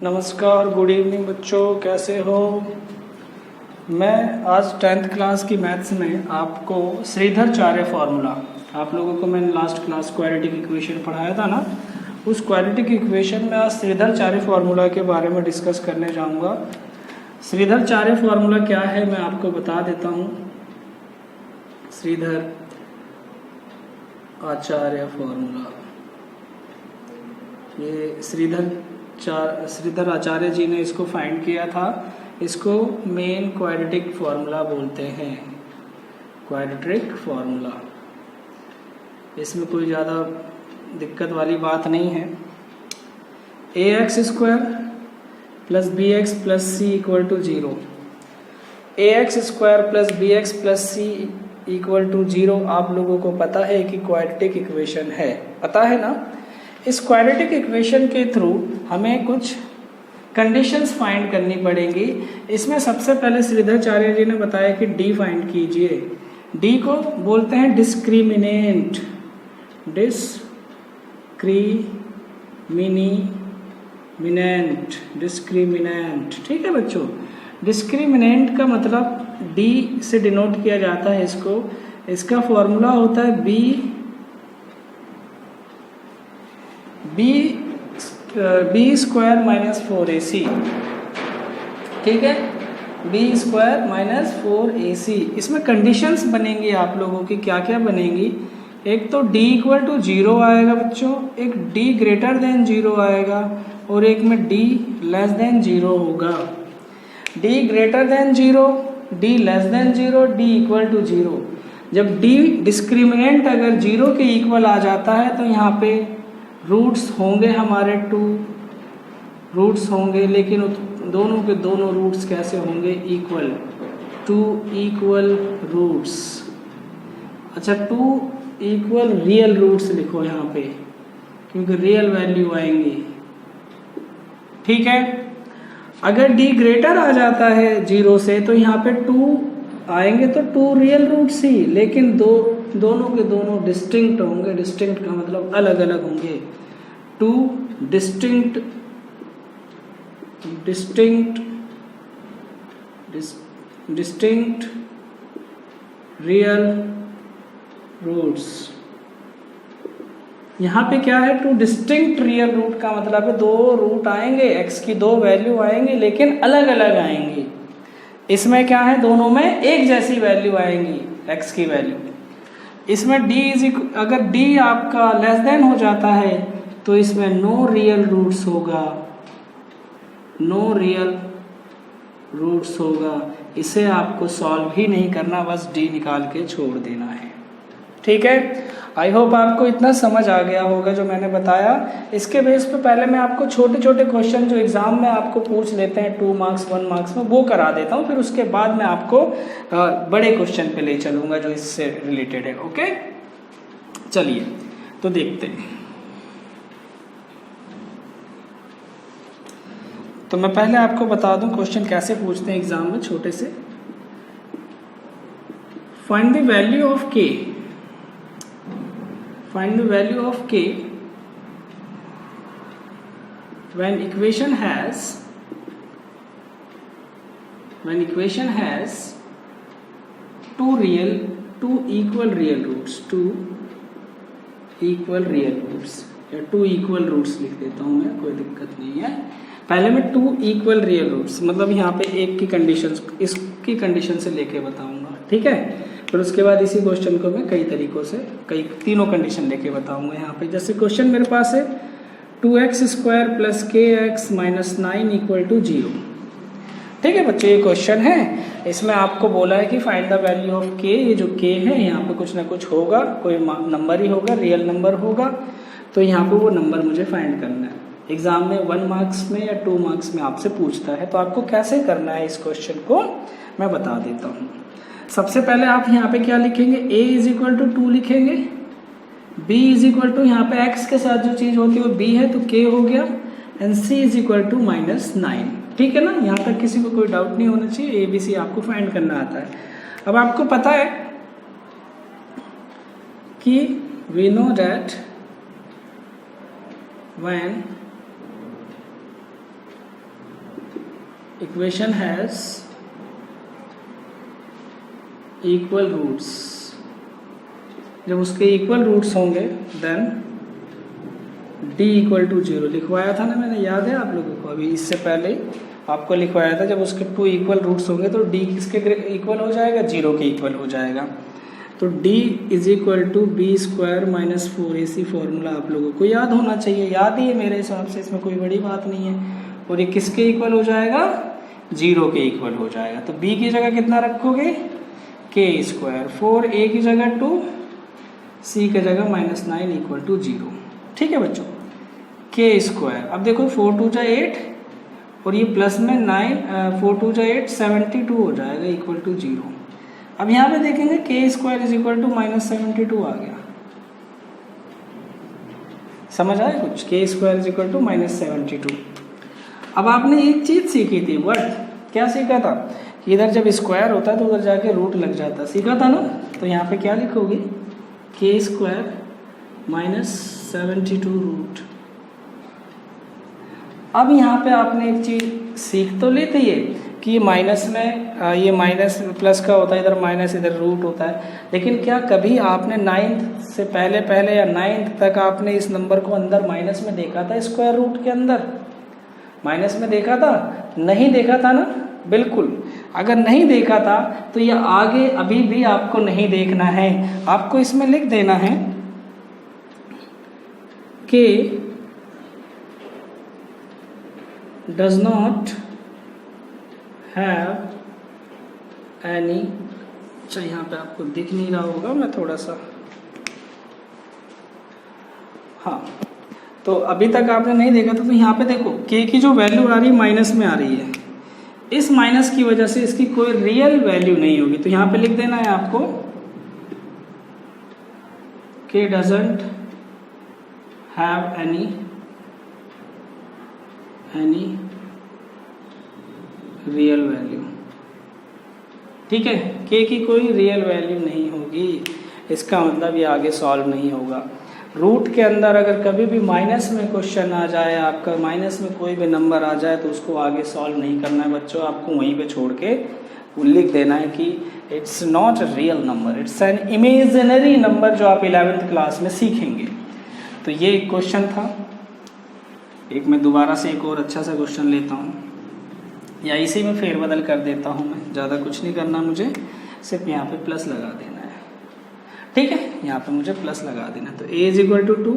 नमस्कार, good evening बच्चों, कैसे हो। मैं आज 10th क्लास की मैथ्स में आपको श्रीधराचार्य फार्मूला, आप लोगों को मैंने लास्ट क्लास क्वाड्रेटिक इक्वेशन पढ़ाया था ना, उस क्वाड्रेटिक इक्वेशन में आज श्रीधराचार्य फार्मूला के बारे में डिस्कस करने जाऊंगा। श्रीधराचार्य फार्मूला क्या है मैं आपको बता देता हूँ। श्रीधर आचार्य फार्मूला, ये श्रीधर आचार्य जी ने इसको फाइंड किया था। इसको मेन क्वाड्रेटिक फार्मूला बोलते हैं, क्वाड्रेटिक फार्मूला। इसमें कोई ज़्यादा दिक्कत वाली बात नहीं है। ax² + bx + c = 0, ax² + bx + c = 0 आप लोगों को पता है कि क्वाड्रेटिक इक्वेशन है, पता है ना। इस क्वाड्रेटिक इक्वेशन के थ्रू हमें कुछ कंडीशंस फाइंड करनी पड़ेंगी। इसमें सबसे पहले श्रीधराचार्य जी ने बताया कि डी फाइंड कीजिए। डी को बोलते हैं डिस्क्रिमिनेंट, डिस्क्रिमिनेंट, ठीक है बच्चों। डिस्क्रिमिनेंट का मतलब डी से डिनोट किया जाता है इसको। इसका फॉर्मूला होता है b² - 4ac, ठीक है, b² - 4ac। इसमें कंडीशंस बनेंगी आप लोगों की, क्या क्या बनेंगी। एक तो d = 0 आएगा बच्चों, एक d > 0 आएगा और एक में d < 0 होगा। d > 0, d < 0, d = 0। जब d डिस्क्रिमिनेंट अगर 0 के इक्वल आ जाता है तो यहाँ पे रूट्स होंगे हमारे 2 रूट्स होंगे, लेकिन दोनों के दोनों रूट्स कैसे होंगे, इक्वल, 2 इक्वल रूट्स। अच्छा, 2 इक्वल रियल रूट्स लिखो यहाँ पे, क्योंकि रियल वैल्यू आएंगी, ठीक है। अगर d ग्रेटर आ जाता है 0 से तो यहाँ पे 2 आएंगे, तो 2 रियल रूट्स ही, लेकिन दोनों के दोनों डिस्टिंक्ट होंगे। डिस्टिंक्ट का मतलब अलग अलग होंगे। 2 डिस्टिंक्ट रियल रूट्स। यहाँ पे क्या है, 2 डिस्टिंक्ट रियल रूट का मतलब है 2 रूट आएंगे, x की 2 वैल्यू आएंगी, लेकिन अलग अलग आएंगी। इसमें क्या है, दोनों में एक जैसी वैल्यू आएंगी, x की वैल्यू। इसमें अगर d आपका < हो जाता है तो इसमें नो रियल रूट्स होगा, नो रियल रूट्स होगा। इसे आपको सॉल्व ही नहीं करना, बस d निकाल के छोड़ देना है, ठीक है। आई होप आपको इतना समझ आ गया होगा जो मैंने बताया। इसके बेस पे पहले मैं आपको छोटे छोटे क्वेश्चन जो एग्जाम में आपको पूछ लेते हैं 2 मार्क्स 1 मार्क्स में, वो करा देता हूँ। फिर उसके बाद मैं आपको बड़े क्वेश्चन पे ले चलूँगा जो इससे रिलेटेड है, ओके। चलिए तो देखते हैं। तो मैं पहले आपको बता दूं क्वेश्चन कैसे पूछते हैं एग्जाम में, छोटे से। Find the value of k, find the value of k when equation has 2 equal real roots, 2 equal real roots, या 2 equal roots लिख देता हूँ मैं, कोई दिक्कत नहीं है। पहले मैं 2 equal real roots मतलब यहाँ पे एक की कंडीशन, इसकी कंडीशन से लेके बताऊंगा, ठीक है। फिर उसके बाद इसी क्वेश्चन को मैं कई तरीकों से तीनों कंडीशन लेके बताऊंगा यहाँ पे। जैसे क्वेश्चन मेरे पास है 2x² + kx - 9 = 0, ठीक है बच्चे, ये क्वेश्चन है। इसमें आपको बोला है कि find the value of k। ये जो k है यहाँ पे कुछ ना कुछ होगा, कोई नंबर ही होगा, रियल नंबर होगा, तो यहाँ पे वो नंबर मुझे फाइंड करना है। एग्जाम में 1 मार्क्स में या 2 मार्क्स में आपसे पूछता है, तो आपको कैसे करना है इस क्वेश्चन को मैं बता देता हूँ। सबसे पहले आप यहाँ पे क्या लिखेंगे, a = 2 लिखेंगे, b = यहाँ पे x के साथ जो चीज़ होती है वो b है तो k हो गया, एंड c = -9, ठीक है ना। यहाँ तक किसी को कोई डाउट नहीं होना चाहिए, ABC आपको फाइंड करना आता है। अब आपको पता है कि we know that when equation has equal roots, जब उसके इक्वल रूट्स होंगे देन d इक्वल टू 0 लिखवाया था ना मैंने, याद है आप लोगों को? अभी इससे पहले आपको लिखवाया था जब उसके 2 इक्वल रूट्स होंगे तो d किसके इक्वल हो जाएगा? 0 के इक्वल हो जाएगा। तो d is equal to B square minus 4ac formula आप लोगों को याद होना चाहिए, याद ही है मेरे हिसाब से, इसमें कोई बड़ी बात नहीं है। और ये किसके इक्वल हो जाएगा? 0 के इक्वल हो जाएगा। तो b की जगह कितना रखोगे? k स्क्वायर, 4a की जगह 2, c की जगह -9 इक्वल टू 0। ठीक है बच्चों, k स्क्वायर, अब देखो 4 2 जा 8 और ये प्लस में 9, 4 2 जा 8 72 हो जाएगा इक्वल टू 0। अब यहाँ पे देखेंगे k square is equal to -72 आ गया। समझ आया कुछ? k square is equal to -72। अब आपने एक चीज सीखी थी, वर्ड क्या सीखा था कि इधर जब स्क्वायर होता है तो उधर जाके रूट लग जाता, सीखा था ना? तो यहाँ पे क्या लिखोगे? k square -72 root. अब यहाँ पे आपने एक चीज सीख तो ली थी ये कि माइनस में ये माइनस प्लस का होता है, इधर माइनस इधर रूट होता है, लेकिन क्या कभी आपने 9th से पहले या 9th तक आपने इस नंबर को अंदर माइनस में देखा था? स्क्वायर रूट के अंदर माइनस में देखा था? नहीं देखा था ना? बिल्कुल। अगर नहीं देखा था तो ये आगे अभी भी आपको नहीं देखना है, आपको इसमें लिख देना है कि does not have any, अच्छा यहाँ पे आपको दिख नहीं रहा होगा, मैं थोड़ा सा, हाँ, तो अभी तक आपने नहीं देखा था। तो यहाँ पे देखो k की जो वैल्यू आ रही है माइनस में आ रही है, इस माइनस की वजह से इसकी कोई रियल वैल्यू नहीं होगी। तो यहाँ पे लिख देना है आपको k doesn't have any real value. ठीक है, k की कोई रियल वैल्यू नहीं होगी, इसका मतलब ये आगे सॉल्व नहीं होगा। रूट के अंदर अगर कभी भी माइनस में क्वेश्चन आ जाए, आपका माइनस में कोई भी नंबर आ जाए, तो उसको आगे सॉल्व नहीं करना है बच्चों, आपको वहीं पे छोड़ के लिख देना है कि it's not a real number, it's an imaginary number, जो आप 11th क्लास में सीखेंगे। तो ये एक क्वेश्चन था। एक मैं दोबारा से एक और अच्छा सा क्वेश्चन लेता हूँ, या इसी में फेरबदल कर देता हूँ मैं, ज़्यादा कुछ नहीं करना मुझे, सिर्फ यहाँ पे प्लस लगा देना है। ठीक है, यहाँ पे मुझे प्लस लगा देना। तो a is equal to 2,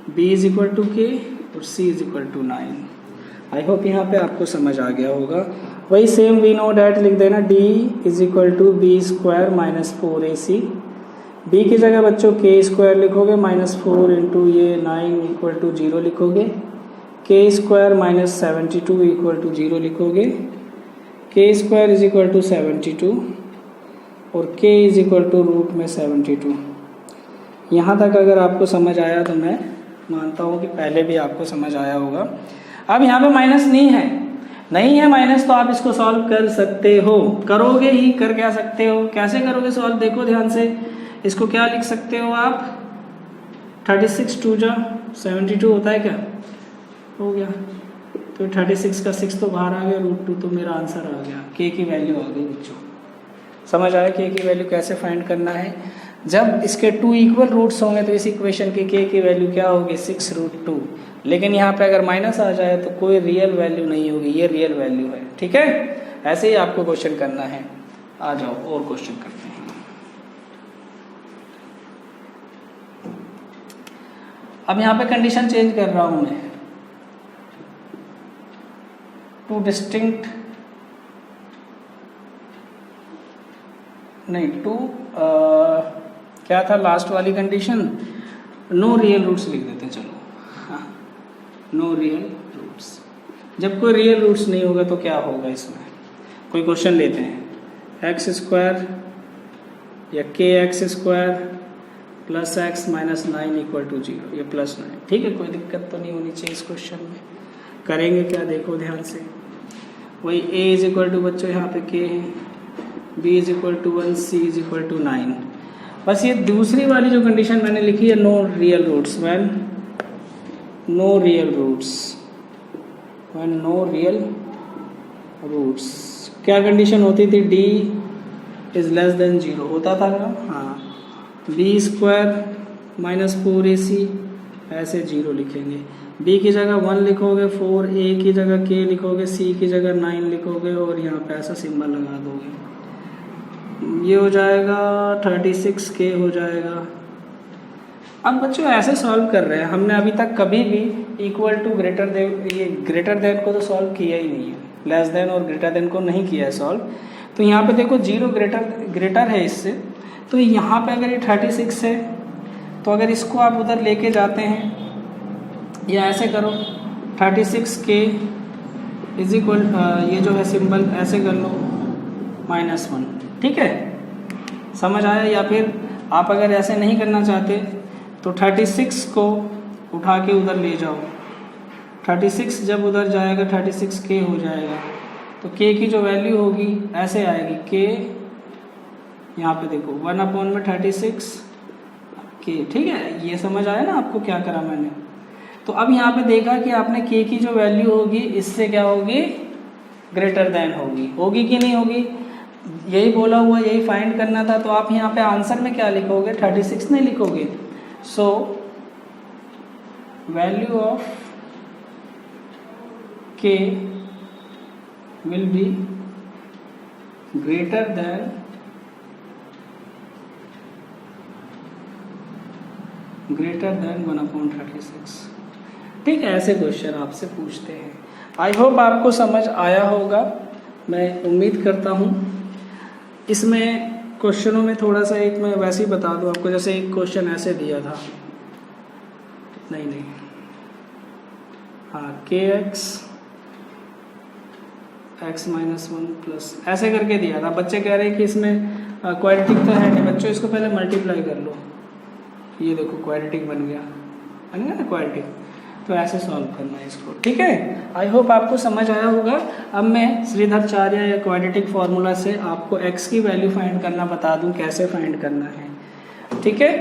b is equal to k और c is equal to 9। I hope यहाँ पे आपको समझ आ गया होगा। वही सेम वी नो डैट लिख देना, d is equal to B square minus 4ac। b की जगह बच्चों k स्क्वायर लिखोगे, -4 इंटू ये 9 इक्वल टू 0 लिखोगे, k square minus 72 equal to 0 लिखोगे, k square is equal to 72 और k is equal to root में 72। यहाँ तक अगर आपको समझ आया तो मैं मानता हूँ कि पहले भी आपको समझ आया होगा। अब यहाँ पे माइनस नहीं है माइनस, तो आप इसको सॉल्व कर सकते हो, करोगे ही, कर क्या सकते हो, कैसे करोगे सॉल्व? देखो ध्यान से, इसको क्या लिख सकते हो आप? 36 2 जा 72 होता है क्या? हो गया। तो 36 का 6 तो बाहर आ गया, √2 तो मेरा आंसर आ गया, k की वैल्यू आ गई बच्चों। समझ आया k की वैल्यू कैसे फाइंड करना है? जब इसके 2 इक्वल रूट्स होंगे तो इस इक्वेशन की k की वैल्यू क्या होगी? 6√2। लेकिन यहाँ पे अगर माइनस आ जाए तो कोई रियल वैल्यू नहीं होगी, ये रियल वैल्यू है। ठीक है, ऐसे ही आपको क्वेश्चन करना है। आ जाओ और क्वेश्चन करते हैं। अब यहाँ पे कंडीशन चेंज कर रहा हूं मैं, 2 डिस्टिंक्ट नहीं 2 क्या था लास्ट वाली कंडीशन? नो रियल रूट्स लिख देते हैं। चलो, हाँ, नो रियल रूट्स। जब कोई रियल रूट्स नहीं होगा तो क्या होगा? इसमें कोई क्वेश्चन लेते हैं, एक्स स्क्वायर या K X square plus X minus 9 equal to 0, ये +9। ठीक है, कोई दिक्कत तो नहीं होनी चाहिए इस क्वेश्चन में। करेंगे क्या? देखो ध्यान से, वही a इज इक्वल टू बच्चों यहाँ पे k है, b is equal to 1, c is equal to 9। बस ये दूसरी वाली जो कंडीशन मैंने लिखी है, no real roots, when no real roots, when no real roots. क्या कंडीशन होती थी? d इज लेस देन 0 होता था ना? हाँ, b स्क्वायर माइनस 4ac ऐसे 0 लिखेंगे। b की जगह 1 लिखोगे, 4a की जगह k लिखोगे, c की जगह 9 लिखोगे और यहाँ पे ऐसा सिंबल लगा दोगे। ये हो जाएगा 36k हो जाएगा। अब बच्चों ऐसे सॉल्व कर रहे हैं, हमने अभी तक कभी भी इक्वल टू ग्रेटर देन, ये ग्रेटर देन को तो सॉल्व किया ही नहीं है, लेस देन और ग्रेटर देन को नहीं किया है सॉल्व। तो यहाँ पे देखो 0 ग्रेटर है इससे, तो यहाँ पे अगर ये 36 है तो अगर इसको आप उधर लेके जाते हैं या ऐसे करो 36k इज इक्वल, ये जो है सिंबल ऐसे कर लो -1, ठीक है, समझ आया? या फिर आप अगर ऐसे नहीं करना चाहते तो 36 को उठा के उधर ले जाओ, 36 जब उधर जाएगा 36k हो जाएगा, तो k की जो वैल्यू होगी ऐसे आएगी, k यहाँ पे देखो 1/36 k, ठीक है? ये समझ आया ना आपको क्या करा मैंने? तो अब यहाँ पे देखा कि आपने k की जो वैल्यू होगी इससे क्या होगी? ग्रेटर देन होगी कि नहीं होगी? यही बोला हुआ, यही फाइंड करना था। तो आप यहाँ पे आंसर में क्या लिखोगे? 36 नहीं लिखोगे। So value of k will be greater than 1/36। ठीक है, ऐसे क्वेश्चन आपसे पूछते हैं। आई होप आपको समझ आया होगा, मैं उम्मीद करता हूँ। इसमें क्वेश्चनों में थोड़ा सा एक मैं वैसे ही बता दूँ आपको, जैसे एक क्वेश्चन ऐसे दिया था, नहीं हाँ, kx x-1 प्लस ऐसे करके दिया था। बच्चे कह रहे हैं कि इसमें क्वाड्रेटिक तो है नहीं। बच्चों इसको पहले मल्टीप्लाई कर लो, ये देखो क्वाड्रेटिक बन गया ना क्वाड्रेटिक। तो ऐसे सॉल्व करना है इसको, ठीक है? आई होप आपको समझ आया होगा। अब मैं श्रीधराचार्य या क्वाड्रेटिक फार्मूला से आपको x की वैल्यू फाइंड करना बता दूं, कैसे फाइंड करना है, ठीक है?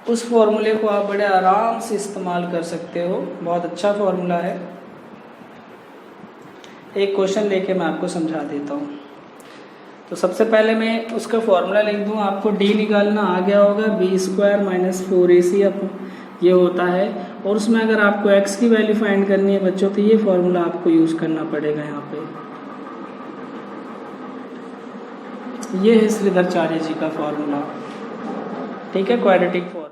उस फॉर्मूले को आप बड़े आराम से इस्तेमाल कर सकते हो, बहुत अच्छा फॉर्मूला है। एक क्वेश्चन लेके मैं आपको समझा देता हूँ। तो सबसे पहले मैं उसका फॉर्मूला लिख दूँ, आपको d निकालना आ गया होगा, b स्क्वायर माइनस 4ac ये होता है। और उसमें अगर आपको x की वैल्यू फाइंड करनी है बच्चों, तो ये फॉर्मूला आपको यूज़ करना पड़ेगा यहाँ पे। ये है श्रीधराचार्य जी का फॉर्मूला, ठीक है, क्वाड्रेटिक फॉर्मूला।